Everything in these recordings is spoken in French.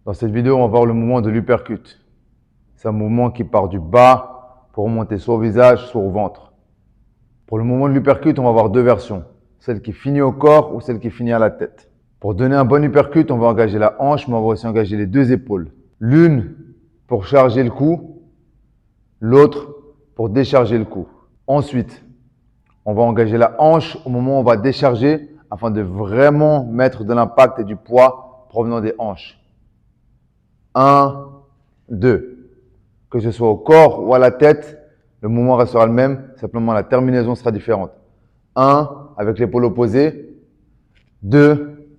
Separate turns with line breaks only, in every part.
Dans cette vidéo, on va voir le mouvement de l'uppercut. C'est un mouvement qui part du bas pour remonter soit au visage, soit au ventre. Pour le mouvement de l'uppercut, on va avoir deux versions. Celle qui finit au corps ou celle qui finit à la tête. Pour donner un bon uppercut, on va engager la hanche, mais on va aussi engager les deux épaules. L'une pour charger le cou, l'autre pour décharger le cou. Ensuite, on va engager la hanche au moment où on va décharger afin de vraiment mettre de l'impact et du poids provenant des hanches. 1, 2. Que ce soit au corps ou à la tête, le mouvement restera le même, simplement la terminaison sera différente. 1 avec l'épaule opposée, 2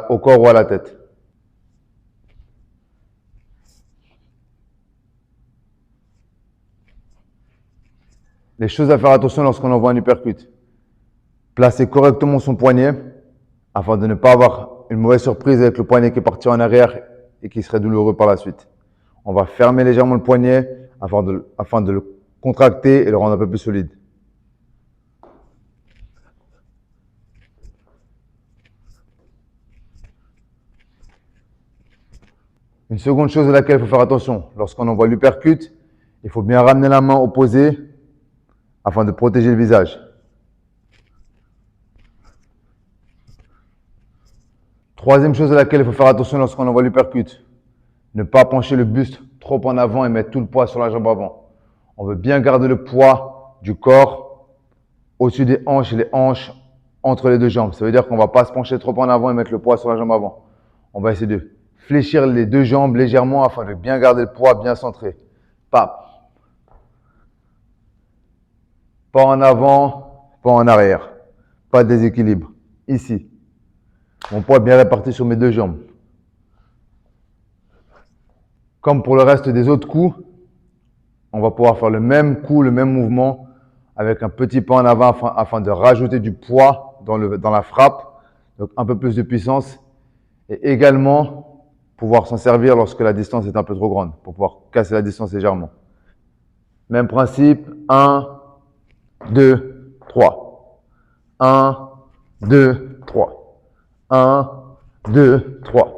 au corps ou à la tête. Les choses à faire attention lorsqu'on envoie un uppercut. Placer correctement son poignet afin de ne pas avoir une mauvaise surprise avec le poignet qui est parti en arrière et qui serait douloureux par la suite. On va fermer légèrement le poignet afin de le contracter et le rendre un peu plus solide. Une seconde chose à laquelle il faut faire attention, lorsqu'on envoie l'uppercut, il faut bien ramener la main opposée afin de protéger le visage. Troisième chose à laquelle il faut faire attention lorsqu'on envoie l'uppercut, ne pas pencher le buste trop en avant et mettre tout le poids sur la jambe avant. On veut bien garder le poids du corps au-dessus des hanches et les hanches entre les deux jambes. Ça veut dire qu'on ne va pas se pencher trop en avant et mettre le poids sur la jambe avant. On va essayer de fléchir les deux jambes légèrement afin de bien garder le poids bien centré. Pas en avant, pas en arrière. Pas de déséquilibre. Ici. Mon poids bien réparti sur mes deux jambes. Comme pour le reste des autres coups, on va pouvoir faire le même coup, le même mouvement avec un petit pas en avant afin de rajouter du poids dans la frappe, donc un peu plus de puissance et également pouvoir s'en servir lorsque la distance est un peu trop grande pour pouvoir casser la distance légèrement. Même principe, 1, 2, 3. 1, 2, 3. 1, 2, 3.